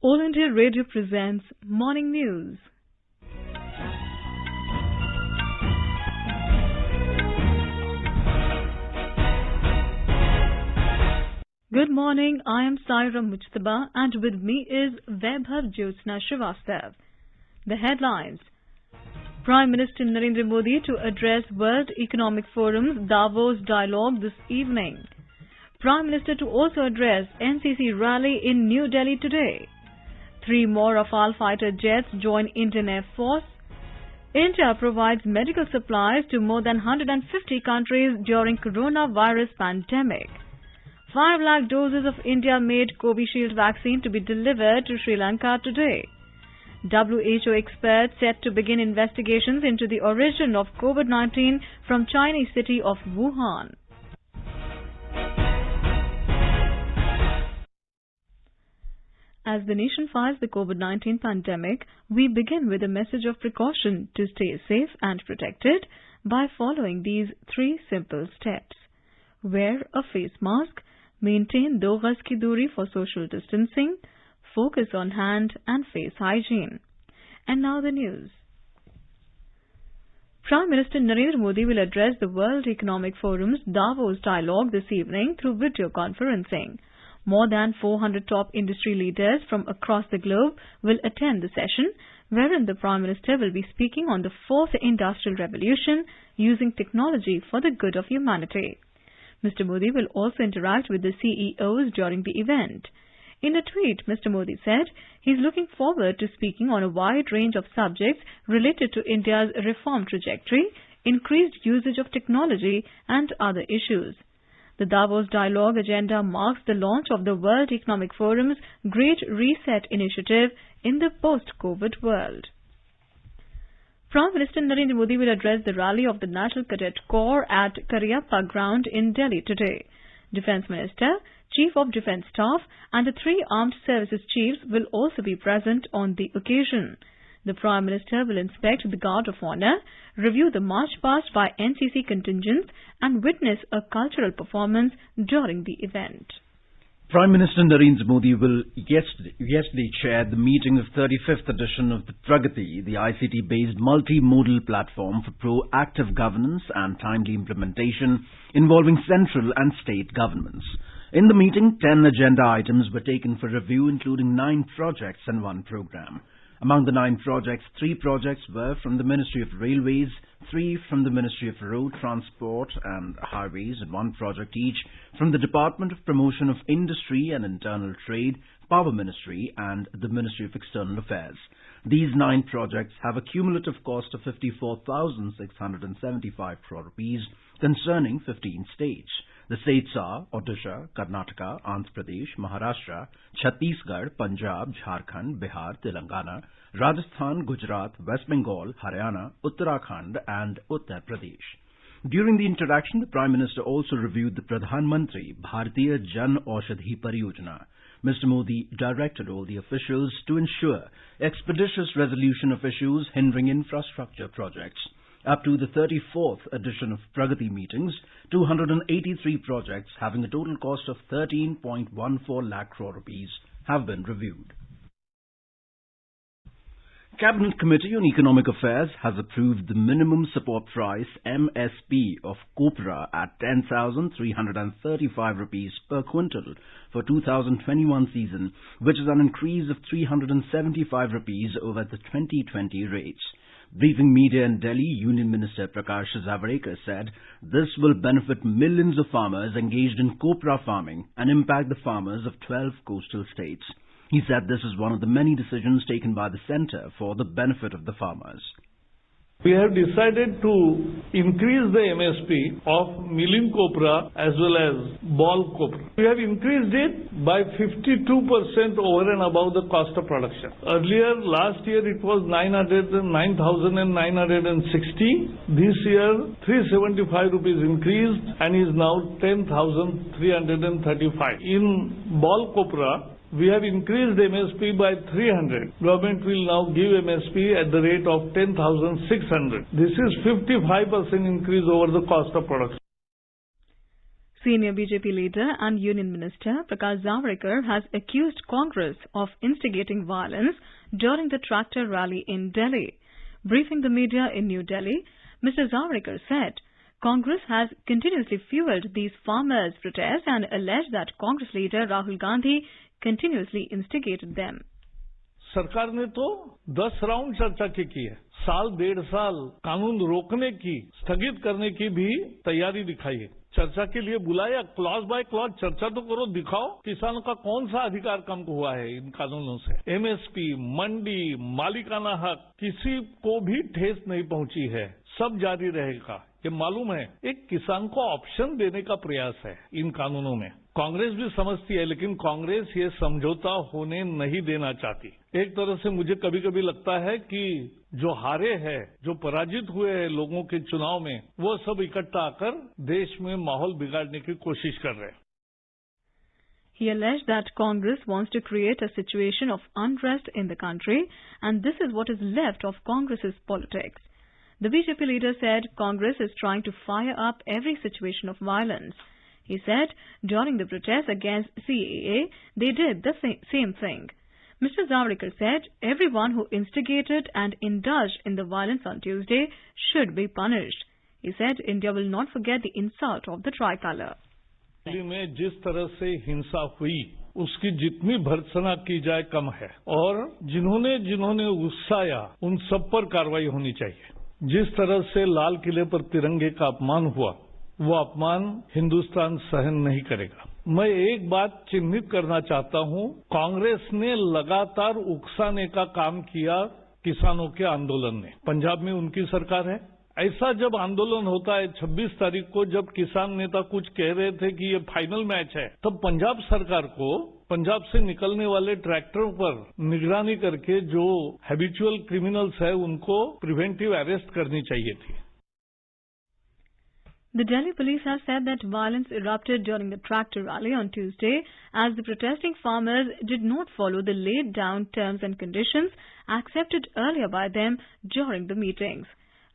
All India Radio presents Morning News. Good morning, I am Saira Mujtaba and with me is Vaibhav Jyotsna Srivastav. The headlines. Prime Minister Narendra Modi to address World Economic Forum's Davos dialogue this evening. Prime Minister to also address NCC rally in New Delhi today. 3 more Rafale fighter jets join Indian Air Force. India provides medical supplies to more than 150 countries during coronavirus pandemic. 5 lakh doses of India-made Covishield vaccine to be delivered to Sri Lanka today. WHO experts set to begin investigations into the origin of COVID-19 from Chinese city of Wuhan. As the nation fights the COVID-19 pandemic, we begin with a message of precaution to stay safe and protected by following these 3 simple steps. Wear a face mask, maintain 2 gaz ki duri for social distancing, focus on hand and face hygiene. And now the news. Prime Minister Narendra Modi will address the World Economic Forum's Davos dialogue this evening through video conferencing. More than 400 top industry leaders from across the globe will attend the session, wherein the Prime Minister will be speaking on the 4th Industrial Revolution using technology for the good of humanity. Mr. Modi will also interact with the CEOs during the event. In a tweet, Mr. Modi said he is looking forward to speaking on a wide range of subjects related to India's reform trajectory, increased usage of technology and other issues. The Davos Dialogue agenda marks the launch of the World Economic Forum's Great Reset initiative in the post-COVID world. Prime Minister Narendra Modi will address the rally of the National Cadet Corps at Cariappa ground in Delhi today. Defence Minister, Chief of Defence Staff and the 3 armed services chiefs will also be present on the occasion. The Prime Minister will inspect the Guard of Honour, review the march past by NCC contingents and witness a cultural performance during the event. Prime Minister Narendra Modi will yesterday chair the meeting of 35th edition of the Pragati, the ICT-based multimodal platform for proactive governance and timely implementation involving central and state governments. In the meeting, 10 agenda items were taken for review, including 9 projects and 1 program. Among the 9 projects, 3 projects were from the Ministry of Railways, 3 from the Ministry of Road Transport and Highways, and 1 project each from the Department of Promotion of Industry and Internal Trade, Power Ministry and the Ministry of External Affairs. These 9 projects have a cumulative cost of 54,675 crore rupees concerning 15 states. The states are Odisha, Karnataka, Andhra Pradesh, Maharashtra, Chhattisgarh, Punjab, Jharkhand, Bihar, Telangana, Rajasthan, Gujarat, West Bengal, Haryana, Uttarakhand and Uttar Pradesh. During the interaction, the Prime Minister also reviewed the Pradhan Mantri Bharatiya Jan Aushadhi Pariyojana. Mr. Modi directed all the officials to ensure expeditious resolution of issues hindering infrastructure projects. Up to the 34th edition of Pragati meetings, 283 projects having a total cost of 13.14 lakh crore rupees have been reviewed. Cabinet Committee on Economic Affairs has approved the minimum support price MSP of copra at 10,335 rupees per quintal for 2021 season, which is an increase of 375 rupees over the 2020 rates. Briefing media in Delhi, Union Minister Prakash Javadekar said this will benefit millions of farmers engaged in copra farming and impact the farmers of 12 coastal states. He said this is one of the many decisions taken by the centre for the benefit of the farmers. We have decided to increase the MSP of milling copra as well as ball copra. We have increased it by 52% over and above the cost of production. Earlier, last year it was 9,960. This year, 375 rupees increased and is now 10,335. In ball copra, we have increased MSP by 300. Government will now give MSP at the rate of 10,600. This is 55% increase over the cost of production. Senior BJP leader and Union Minister Prakash Javadekar has accused Congress of instigating violence during the tractor rally in Delhi. Briefing the media in New Delhi, Mr. Javadekar said Congress has continuously fueled these farmers' protests and alleged that Congress leader Rahul Gandhi continuously instigated them. सरकार ने तो 10 round चर्चा की है, साल 1.5 साल कानून रोकने की, स्थगित करने की भी तैयारी दिखाई है। चर्चा के लिए बुलाया, क्लॉज बाय क्लॉज चर्चा तो करो, दिखाओ किसानों का कौन सा अधिकार कम हुआ है इन कानूनों से। एमएसपी, मंडी, मालिकाना हक, किसी को भी ठेस नहीं पहुंची है, सब जारी रहेगा। ये मालूम है, एक किसान को ऑप्शन देने का प्रयास है इन कानूनों में। कांग्रेस भी समझती है, लेकिन कांग्रेस ये समझौता होने नहीं देना चाहती। एक तरह से मुझे कभी कभी लगता है कि जो हारे हैं, जो पराजित हुए हैं लोगों के चुनाव में, वो सब इकट्ठा आकर देश में माहौल बिगाड़ने की कोशिश कर रहे हैं। He alleged that Congress wants to create a situation of unrest in the country, and this is what is left of Congress's politics. The BJP leader said Congress is trying to fire up every situation of violence. He said during the protests against CAA, they did the same thing. Mr. Javadekar said everyone who instigated and indulged in the violence on Tuesday should be punished. He said India will not forget the insult of the tricolor. Delhi में जिस तरह से हिंसा हुई, उसकी जितनी भर्त्सना की जाए कम है, और जिन्होंने उकसाया उन सब पर कार्रवाई होनी चाहिए। जिस तरह से लाल किले पर तिरंगे का अपमान हुआ, वो अपमान हिंदुस्तान सहन नहीं करेगा। मैं एक बात चिन्हित करना चाहता हूं, कांग्रेस ने लगातार उकसाने का काम किया किसानों के आंदोलन में। पंजाब में उनकी सरकार है। ऐसा जब आंदोलन होता है 26 तारीख को, जब किसान नेता कुछ कह रहे थे कि ये फाइनल मैच है, तब पंजाब सरकार को पंजाब से निकलने वाले ट्रैक्टरों पर निगरानी करके जो हैबिचुअल क्रिमिनल्स है उनको प्रिवेंटिव अरेस्ट करनी चाहिए थी। The Delhi police have said that violence erupted during the tractor rally on Tuesday as the protesting farmers did not follow the laid down terms and conditions accepted earlier by them during the meetings.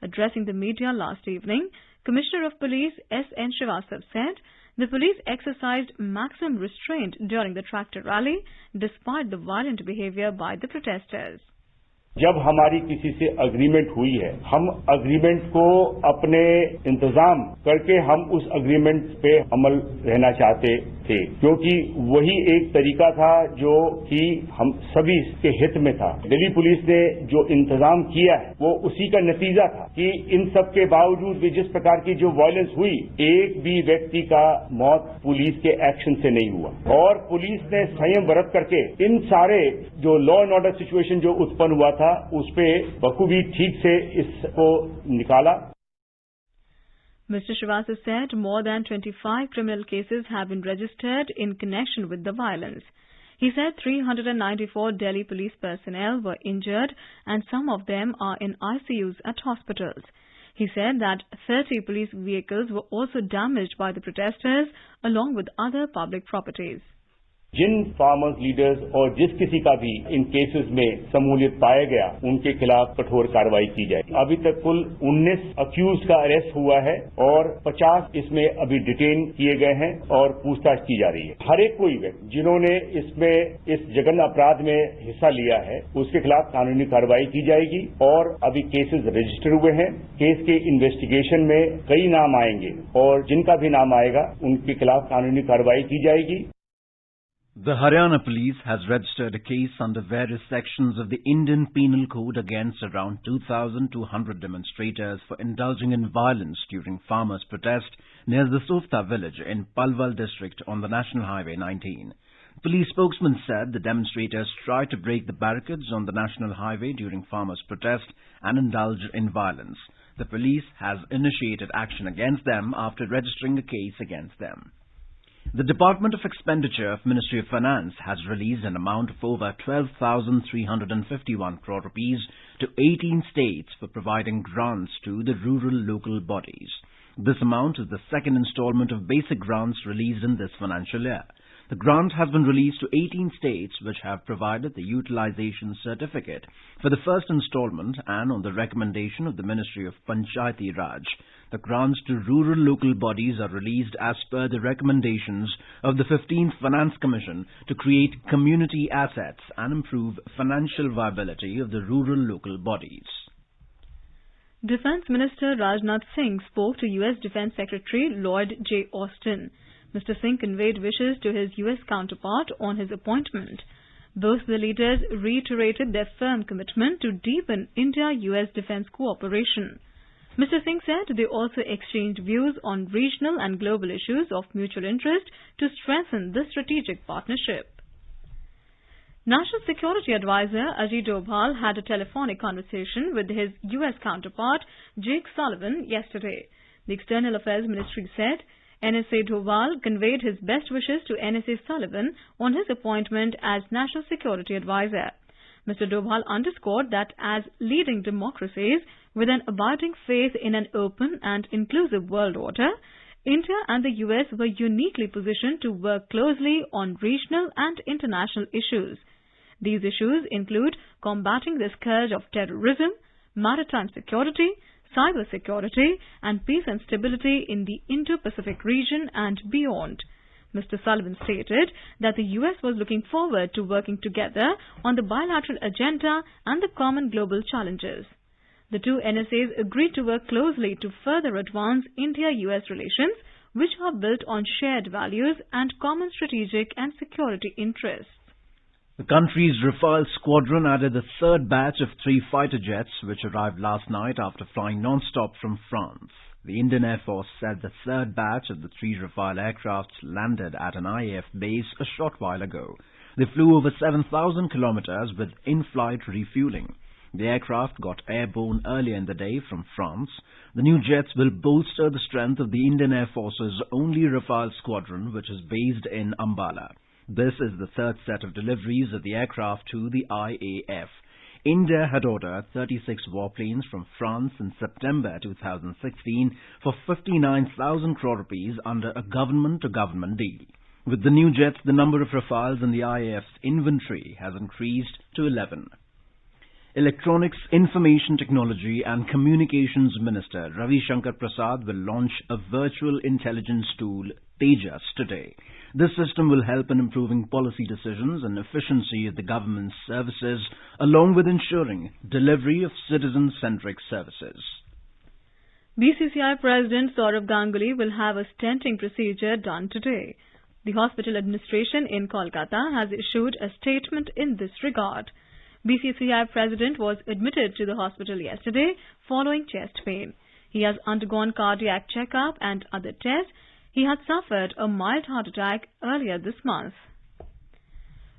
Addressing the media last evening, Commissioner of Police S.N. Srivastava said the police exercised maximum restraint during the tractor rally despite the violent behavior by the protesters. जब हमारी किसी से agreement हुई है, हम agreement को अपने इंतजाम करके हम उस अग्रीमेंट पे अमल रहना चाहते थे, क्योंकि वही एक तरीका था जो कि हम सभी के हित में था। दिल्ली पुलिस ने जो इंतजाम किया है वो उसी का नतीजा था कि इन सब के बावजूद भी जिस प्रकार की जो वायलेंस हुई, एक भी व्यक्ति का मौत पुलिस के एक्शन से नहीं हुआ, और पुलिस ने संयम बरत करके इन सारे जो लॉ एंड ऑर्डर सिचुएशन जो उत्पन्न हुआ था उस पे बखूबी ठीक से इसको निकाला। Mr. Srivastava said more than 25 criminal cases have been registered in connection with the violence. He said 394 Delhi police personnel were injured and some of them are in ICUs at hospitals. He said that 30 police vehicles were also damaged by the protesters along with other public properties. जिन farmers leaders और जिस किसी का भी इन cases में शमूलियत पाया गया, उनके खिलाफ कठोर कार्रवाई की जाए। अभी तक कुल 19 अक्यूज का अरेस्ट हुआ है और 50 इसमें अभी डिटेन किए गए हैं और पूछताछ की जा रही है। हर एक कोई व्यक्ति जिन्होंने इसमें इस जघन्य अपराध में हिस्सा लिया है, उसके खिलाफ कानूनी कार्रवाई की जाएगी और अभी केसेस रजिस्टर हुए हैं। केस के इन्वेस्टिगेशन में कई नाम आएंगे और जिनका भी नाम आएगा उनके खिलाफ कानूनी कार्रवाई की जाएगी। The Haryana police has registered a case under various sections of the Indian Penal Code against around 2,200 demonstrators for indulging in violence during farmers' protest near the Softa village in Palwal district on the National Highway 19. Police spokesman said the demonstrators tried to break the barricades on the National Highway during farmers' protest and indulged in violence. The police has initiated action against them after registering a case against them. The Department of Expenditure of Ministry of Finance has released an amount of over 12,351 crore rupees to 18 states for providing grants to the rural local bodies. This amount is the second installment of basic grants released in this financial year. The grant has been released to 18 states which have provided the utilization certificate for the first installment, and on the recommendation of the Ministry of Panchayati Raj, the grants to rural local bodies are released as per the recommendations of the 15th Finance Commission to create community assets and improve financial viability of the rural local bodies. Defense Minister Rajnath Singh spoke to U.S. Defense Secretary Lloyd J. Austin. Mr. Singh conveyed wishes to his U.S. counterpart on his appointment. Both the leaders reiterated their firm commitment to deepen India-U.S. defense cooperation. Mr. Singh said they also exchanged views on regional and global issues of mutual interest to strengthen the strategic partnership. National Security Advisor Ajit Doval had a telephonic conversation with his U.S. counterpart Jake Sullivan yesterday. The External Affairs Ministry said NSA Doval conveyed his best wishes to NSA Sullivan on his appointment as National Security Advisor. Mr. Doval underscored that as leading democracies with an abiding faith in an open and inclusive world order, India and the US were uniquely positioned to work closely on regional and international issues. These issues include combating the scourge of terrorism, maritime security, cyber security, and peace and stability in the Indo-Pacific region and beyond. Mr. Sullivan stated that the U.S. was looking forward to working together on the bilateral agenda and the common global challenges. The two NSAs agreed to work closely to further advance India-U.S. relations, which are built on shared values and common strategic and security interests. The country's Rafale squadron added a third batch of 3 fighter jets which arrived last night after flying non-stop from France. The Indian Air Force said the third batch of the 3 Rafale aircrafts landed at an IAF base a short while ago. They flew over 7,000 kilometers with in-flight refueling. The aircraft got airborne earlier in the day from France. The new jets will bolster the strength of the Indian Air Force's only Rafale squadron, which is based in Ambala. This is the third set of deliveries of the aircraft to the IAF. India had ordered 36 warplanes from France in September 2016 for 59,000 crore rupees under a government-to-government deal. With the new jets, the number of Rafales in the IAF's inventory has increased to 11. Electronics, Information Technology and Communications Minister Ravi Shankar Prasad will launch a virtual intelligence tool, Tejas, today. This system will help in improving policy decisions and efficiency of the government's services, along with ensuring delivery of citizen-centric services. BCCI President Saurav Ganguly will have a stenting procedure done today. The hospital administration in Kolkata has issued a statement in this regard. BCCI President was admitted to the hospital yesterday following chest pain. He has undergone cardiac checkup and other tests. He had suffered a mild heart attack earlier this month.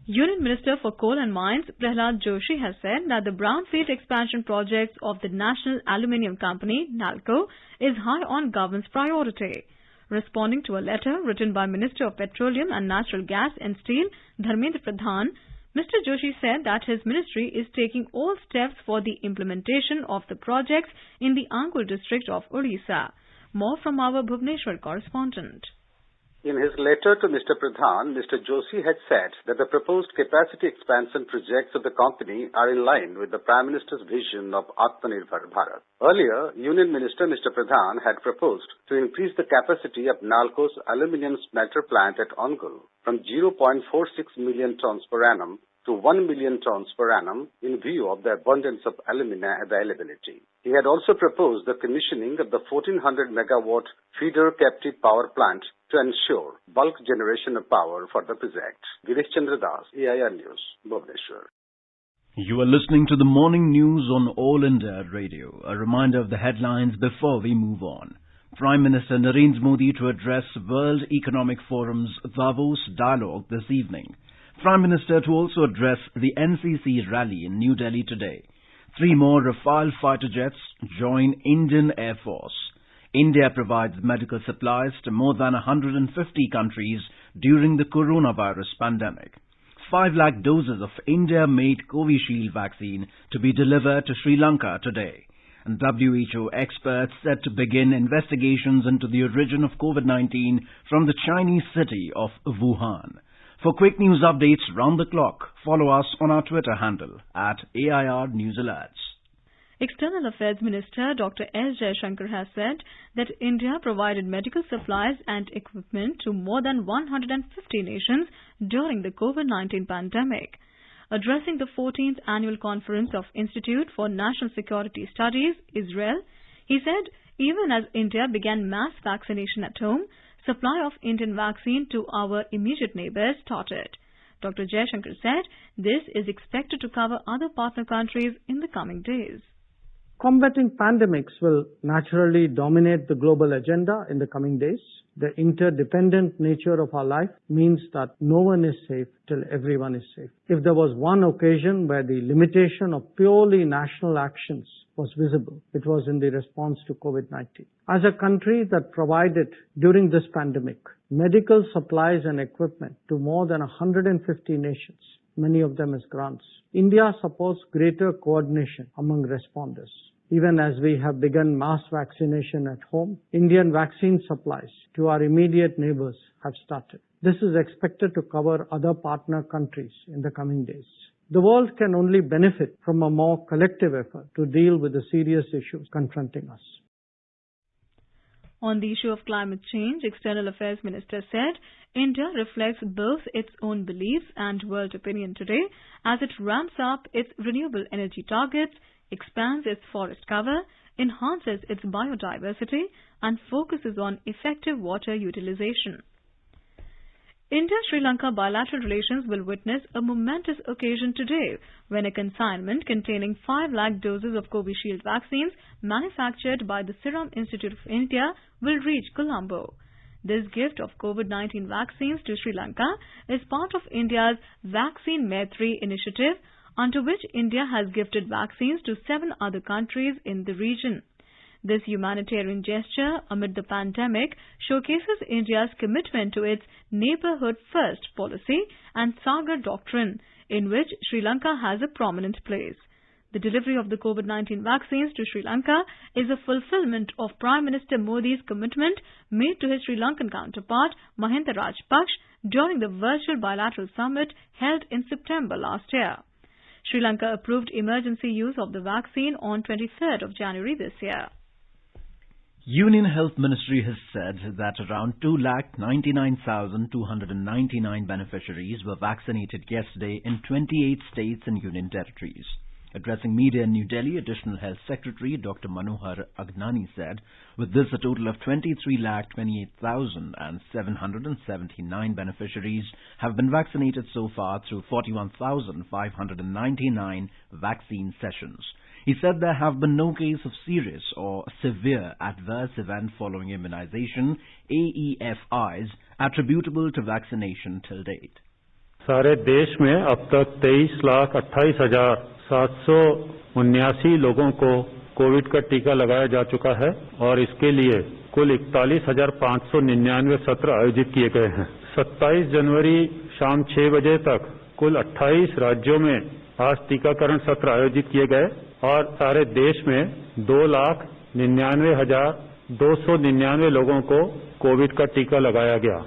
Union Minister for Coal and Mines Prahlad Joshi has said that the brownfield expansion projects of the National Aluminium Company, NALCO, is high on government's priority. Responding to a letter written by Minister of Petroleum and Natural Gas and Steel, Dharmendra Pradhan, Mr. Joshi said that his ministry is taking all steps for the implementation of the projects in the Angul district of Odisha. More from our Bhubaneswar correspondent. In his letter to Mr. Pradhan, Mr. Joshi had said that the proposed capacity expansion projects of the company are in line with the Prime Minister's vision of Atmanirbhar Bharat. Earlier, Union Minister Mr. Pradhan had proposed to increase the capacity of NALCO's aluminium smelter plant at Angul from 0.46 million tons per annum to 1 million tons per annum in view of the abundance of alumina availability. He had also proposed the commissioning of the 1400 megawatt feeder captive power plant to ensure bulk generation of power for the project. Girish Chandra Das, AIR News, Bhubaneswar. You are listening to the morning news on All India Radio. A reminder of the headlines before we move on. Prime Minister Narendra Modi to address World Economic Forum's Davos dialogue this evening. Prime Minister to also address the NCC rally in New Delhi today. 3 more Rafale fighter jets join Indian Air Force. India provides medical supplies to more than 150 countries during the coronavirus pandemic. 5 lakh doses of India-made Covishield vaccine to be delivered to Sri Lanka today. And WHO experts set to begin investigations into the origin of COVID-19 from the Chinese city of Wuhan. For quick news updates round the clock, follow us on our Twitter handle @AIR News Alerts. External Affairs Minister Dr. S. Jaishankar has said that India provided medical supplies and equipment to more than 150 nations during the COVID-19 pandemic. Addressing the 14th Annual Conference of Institute for National Security Studies, Israel, he said even as India began mass vaccination at home, supply of Indian vaccine to our immediate neighbors started. Dr. Jaishankar said this is expected to cover other partner countries in the coming days. Combating pandemics will naturally dominate the global agenda in the coming days. The interdependent nature of our life means that no one is safe till everyone is safe. If there was one occasion where the limitation of purely national actions was visible, it was in the response to COVID-19. As a country that provided, during this pandemic, medical supplies and equipment to more than 150 nations, many of them as grants, India supports greater coordination among responders. Even as we have begun mass vaccination at home, Indian vaccine supplies to our immediate neighbors have started. This is expected to cover other partner countries in the coming days. The world can only benefit from a more collective effort to deal with the serious issues confronting us. On the issue of climate change, External Affairs Minister said India reflects both its own beliefs and world opinion today as it ramps up its renewable energy targets, expands its forest cover, enhances its biodiversity, and focuses on effective water utilization. India-Sri Lanka bilateral relations will witness a momentous occasion today when a consignment containing 5 lakh doses of Covishield vaccines manufactured by the Serum Institute of India will reach Colombo. This gift of COVID-19 vaccines to Sri Lanka is part of India's Vaccine Maitri initiative, under which India has gifted vaccines to 7 other countries in the region. This humanitarian gesture amid the pandemic showcases India's commitment to its neighbourhood first policy and Sagar doctrine, in which Sri Lanka has a prominent place. The delivery of the COVID-19 vaccines to Sri Lanka is a fulfillment of Prime Minister Modi's commitment made to his Sri Lankan counterpart Mahinda Rajapaksa during the virtual bilateral summit held in September last year. Sri Lanka approved emergency use of the vaccine on 23rd of January this year. Union Health Ministry has said that around 2,99,299 beneficiaries were vaccinated yesterday in 28 states and union territories. Addressing media in New Delhi, Additional Health Secretary Dr. Manohar Agnani said, with this a total of 23,28,779 beneficiaries have been vaccinated so far through 41,599 vaccine sessions. He said there have been no case of serious or severe adverse event following immunization, AEFIs, attributable to vaccination till date. सारे देश में अब तक 23,28,779 लोगों को Covid का टीका लगाया जा चुका है और इसके लिए कुल 41,599 सत्र आयोजित किए गए हैं। 27 जनवरी शाम 6 बजे तक कुल 28 राज्यों में आज टीकाकरण सत्र आयोजित किए गए और सारे देश में 2,99,299 लोगों को कोविड का टीका लगाया गया।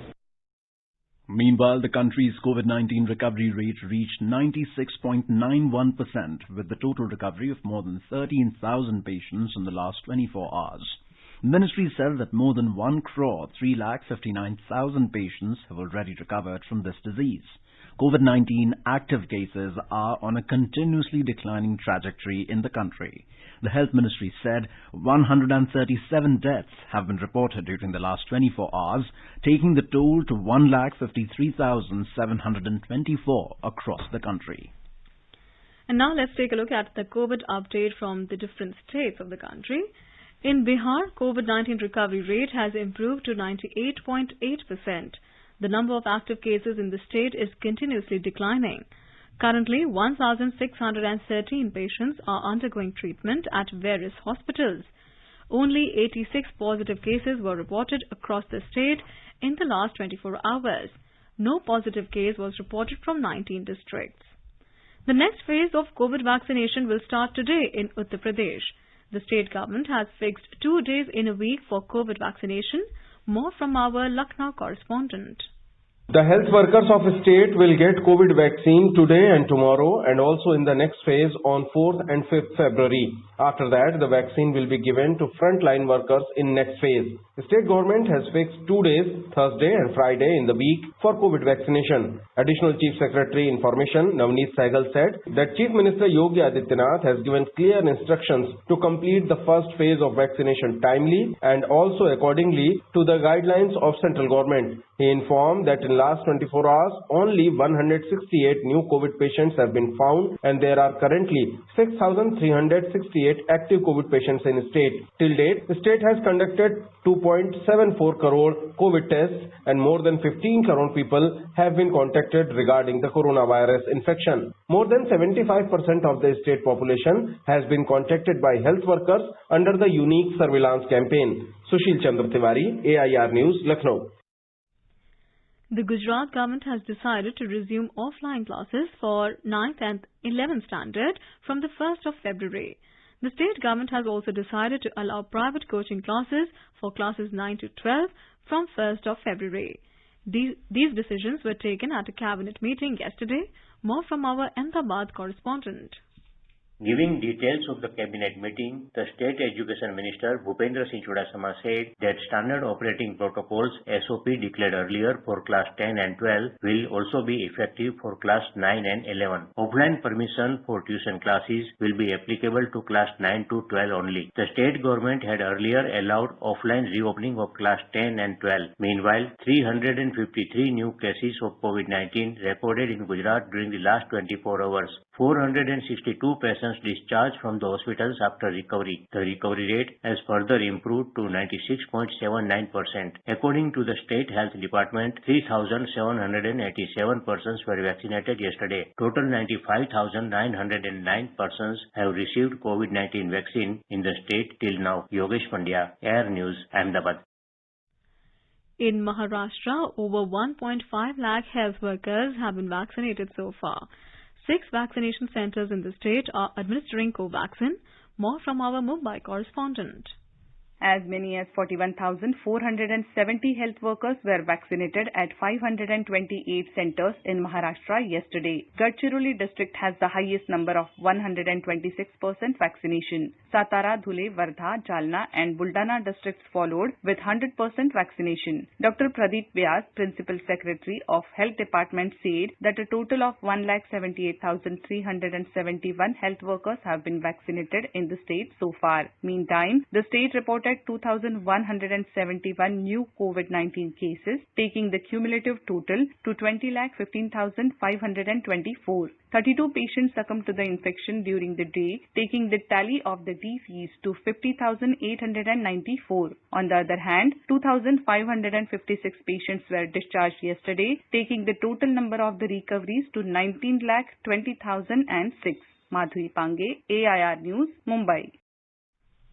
Meanwhile, the country's COVID-19 recovery rate reached 96.91%, with the total recovery of more than 13,000 patients in the last 24 hours. The ministry said that more than 1,359,000 patients have already recovered from this disease. COVID-19 active cases are on a continuously declining trajectory in the country. The Health Ministry said 137 deaths have been reported during the last 24 hours, taking the toll to 1,53,724 across the country. And now let's take a look at the COVID update from the different states of the country. In Bihar, COVID-19 recovery rate has improved to 98.8%. The number of active cases in the state is continuously declining. Currently, 1,613 patients are undergoing treatment at various hospitals. Only 86 positive cases were reported across the state in the last 24 hours. No positive case was reported from 19 districts. The next phase of COVID vaccination will start today in Uttar Pradesh. The state government has fixed 2 days in a week for COVID vaccination. More from our Lucknow correspondent. The health workers of the state will get COVID vaccine today and tomorrow and also in the next phase on 4th and 5th February. After that, the vaccine will be given to frontline workers in next phase. The state government has fixed 2 days, Thursday and Friday in the week for COVID vaccination. Additional Chief Secretary Information Navneet Sehgal said that Chief Minister Yogi Adityanath has given clear instructions to complete the first phase of vaccination timely and also accordingly to the guidelines of central government. He informed that in last 24 hours, only 168 new COVID patients have been found and there are currently 6,368 active COVID patients in the state. Till date, the state has conducted 2.74 crore COVID tests and more than 15 crore people have been contacted regarding the coronavirus infection. More than 75% of the state population has been contacted by health workers under the unique surveillance campaign. Sushil Chandra Tiwari, AIR News, Lucknow. The Gujarat government has decided to resume offline classes for 9th and 11th standard from the 1st of February. The state government has also decided to allow private coaching classes for classes 9 to 12 from 1st of February. These decisions were taken at a cabinet meeting yesterday. More from our Ahmedabad correspondent. Giving details of the cabinet meeting, the State Education Minister Bhupendra Singh Chudasama said that standard operating protocols SOP declared earlier for class 10 and 12 will also be effective for class 9 and 11. Offline permission for tuition classes will be applicable to class 9 to 12 only. The state government had earlier allowed offline reopening of class 10 and 12. Meanwhile, 353 new cases of COVID-19 recorded in Gujarat during the last 24 hours. 462 patients discharged from the hospitals after recovery. The recovery rate has further improved to 96.79%. According to the State Health Department, 3,787 persons were vaccinated yesterday. Total 95,909 persons have received COVID-19 vaccine in the state till now. Yogesh Pandya, Air News, Ahmedabad. In Maharashtra, over 1.5 lakh health workers have been vaccinated so far. 6 vaccination centers in the state are administering Covaxin. More from our Mumbai correspondent. As many as 41,470 health workers were vaccinated at 528 centers in Maharashtra yesterday. Gadchiroli district has the highest number of 126% vaccination. Satara, Dhule, Wardha, Jalna and Buldana districts followed with 100% vaccination. Dr. Pradeep Vyas, Principal Secretary of Health Department, said that a total of 178,371 health workers have been vaccinated in the state so far. Meantime, the state reported 2,171 new COVID-19 cases, taking the cumulative total to 20,15,524. 32 patients succumbed to the infection during the day, taking the tally of the deceased to 50,894. On the other hand, 2,556 patients were discharged yesterday, taking the total number of the recoveries to 19,20,006. Madhuri Pange, AIR News, Mumbai.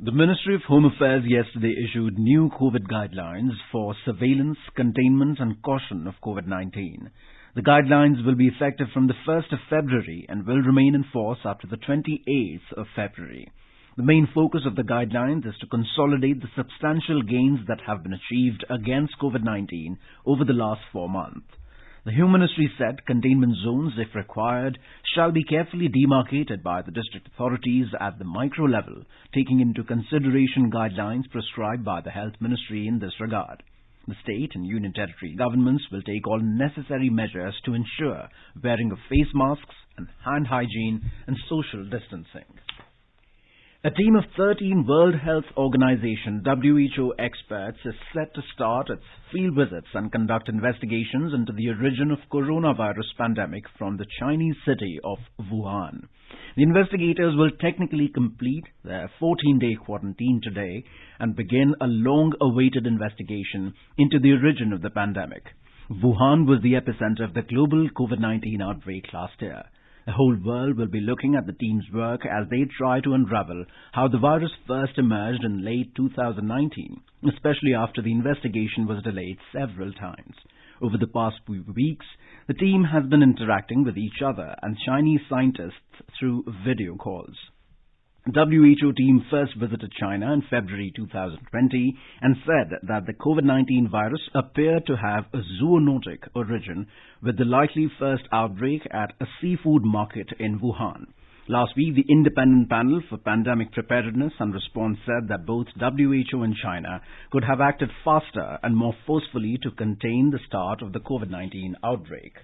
The Ministry of Home Affairs yesterday issued new COVID guidelines for surveillance, containment and caution of COVID-19. The guidelines will be effective from the 1st of February and will remain in force up to the 28th of February. The main focus of the guidelines is to consolidate the substantial gains that have been achieved against COVID-19 over the last 4 months. The Home Ministry said containment zones, if required, shall be carefully demarcated by the district authorities at the micro level, taking into consideration guidelines prescribed by the Health Ministry in this regard. The state and union territory governments will take all necessary measures to ensure wearing of face masks and hand hygiene and social distancing. A team of 13 World Health Organization (WHO) experts is set to start its field visits and conduct investigations into the origin of coronavirus pandemic from the Chinese city of Wuhan. The investigators will technically complete their 14-day quarantine today and begin a long-awaited investigation into the origin of the pandemic. Wuhan was the epicenter of the global COVID-19 outbreak last year. The whole world will be looking at the team's work as they try to unravel how the virus first emerged in late 2019, especially after the investigation was delayed several times. Over the past few weeks, the team has been interacting with each other and Chinese scientists through video calls. WHO team first visited China in February 2020 and said that the COVID-19 virus appeared to have a zoonotic origin, with the likely first outbreak at a seafood market in Wuhan. Last week, the Independent Panel for Pandemic Preparedness and Response said that both WHO and China could have acted faster and more forcefully to contain the start of the COVID-19 outbreak.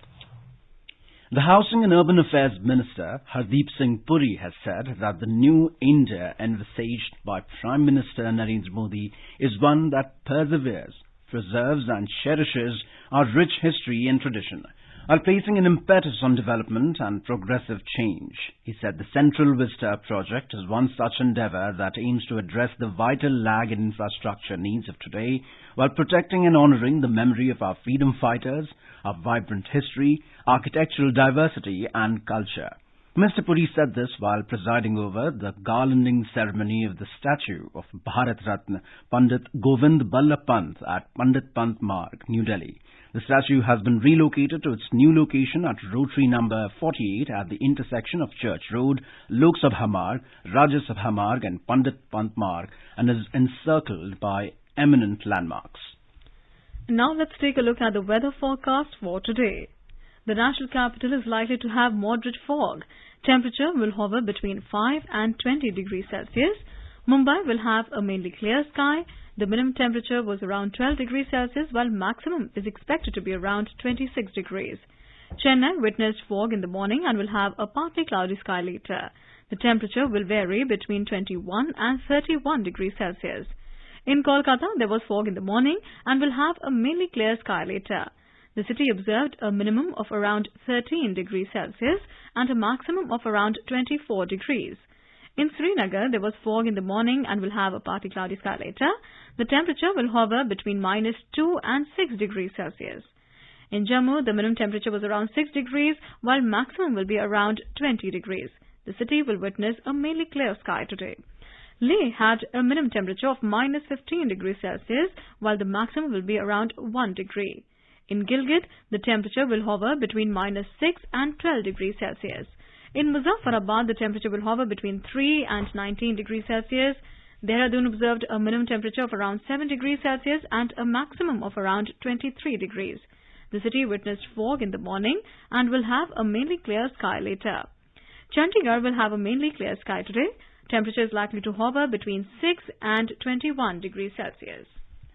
The Housing and Urban Affairs Minister, Hardeep Singh Puri, has said that the new India envisaged by Prime Minister Narendra Modi is one that perseveres, preserves and cherishes our rich history and tradition, while placing an impetus on development and progressive change. He said the Central Vista project is one such endeavour that aims to address the vital lag in infrastructure needs of today, while protecting and honouring the memory of our freedom fighters, our vibrant history, architectural diversity and culture. Mr. Puri said this while presiding over the garlanding ceremony of the statue of Bharat Ratna Pandit Govind Ballabh Pant at Pandit Pant Marg, New Delhi. The statue has been relocated to its new location at Rotary number 48 at the intersection of Church Road, Lok Sabha Marg, Rajya Sabha Marg and Pandit Pant Marg, and is encircled by eminent landmarks. Now let's take a look at the weather forecast for today. The national capital is likely to have moderate fog. Temperature will hover between 5 and 20 degrees Celsius. Mumbai will have a mainly clear sky. The minimum temperature was around 12 degrees Celsius, while maximum is expected to be around 26 degrees. Chennai witnessed fog in the morning and will have a partly cloudy sky later. The temperature will vary between 21 and 31 degrees Celsius. In Kolkata, there was fog in the morning and will have a mainly clear sky later. The city observed a minimum of around 13 degrees Celsius and a maximum of around 24 degrees. In Srinagar, there was fog in the morning and will have a partly cloudy sky later. The temperature will hover between -2 and 6 degrees Celsius. In Jammu, the minimum temperature was around 6 degrees, while maximum will be around 20 degrees. The city will witness a mainly clear sky today. Leh had a minimum temperature of -15 degrees Celsius, while the maximum will be around 1 degree. In Gilgit, the temperature will hover between -6 and 12 degrees Celsius. In Muzaffarabad, the temperature will hover between 3 and 19 degrees Celsius. Dehradun observed a minimum temperature of around 7 degrees Celsius and a maximum of around 23 degrees. The city witnessed fog in the morning and will have a mainly clear sky later. Chandigarh will have a mainly clear sky today. Temperature is likely to hover between 6 and 21 degrees Celsius.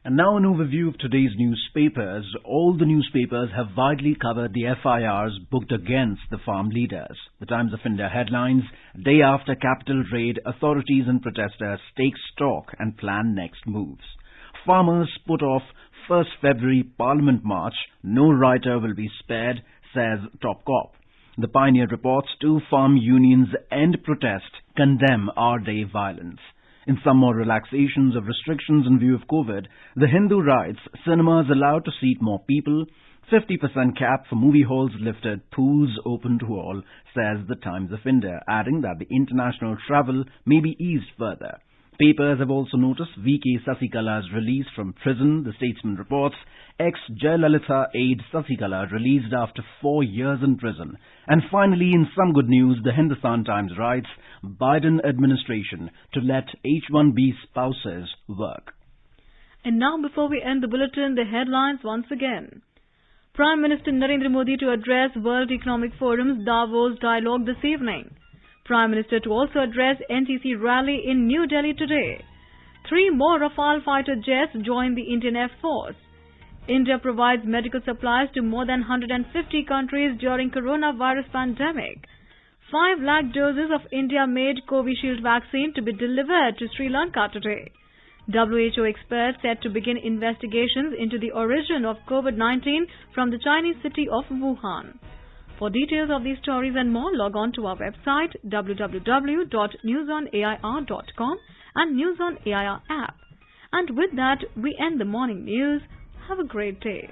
And now an overview of today's newspapers. All the newspapers have widely covered the FIRs booked against the farm leaders. The Times of India headlines: day after capital raid, authorities and protesters take stock and plan next moves. Farmers put off 1st February Parliament March. No writer will be spared, says Top Cop. The Pioneer reports 2 farm unions end protest, condemn our-day violence. In some more relaxations of restrictions in view of COVID, The Hindu writes, cinemas allowed to seat more people, 50% cap for movie halls lifted, pools open to all, says the Times of India, adding that the international travel may be eased further. Papers have also noticed V.K. Sasikala's release from prison. The Statesman reports, ex-Jayalalitha aide Sasikala released after 4 years in prison. And finally, in some good news, the Hindustan Times writes, Biden administration to let H-1B spouses work. And now, before we end the bulletin, the headlines once again. Prime Minister Narendra Modi to address World Economic Forum's Davos dialogue this evening. Prime Minister to also address NTC rally in New Delhi today. 3 more Rafale fighter jets join the Indian Air Force. India provides medical supplies to more than 150 countries during coronavirus pandemic. 5 lakh doses of India-made Covishield vaccine to be delivered to Sri Lanka today. WHO experts set to begin investigations into the origin of COVID-19 from the Chinese city of Wuhan. For details of these stories and more, log on to our website www.newsonair.com and News on AIR app. And with that, we end the morning news. Have a great day.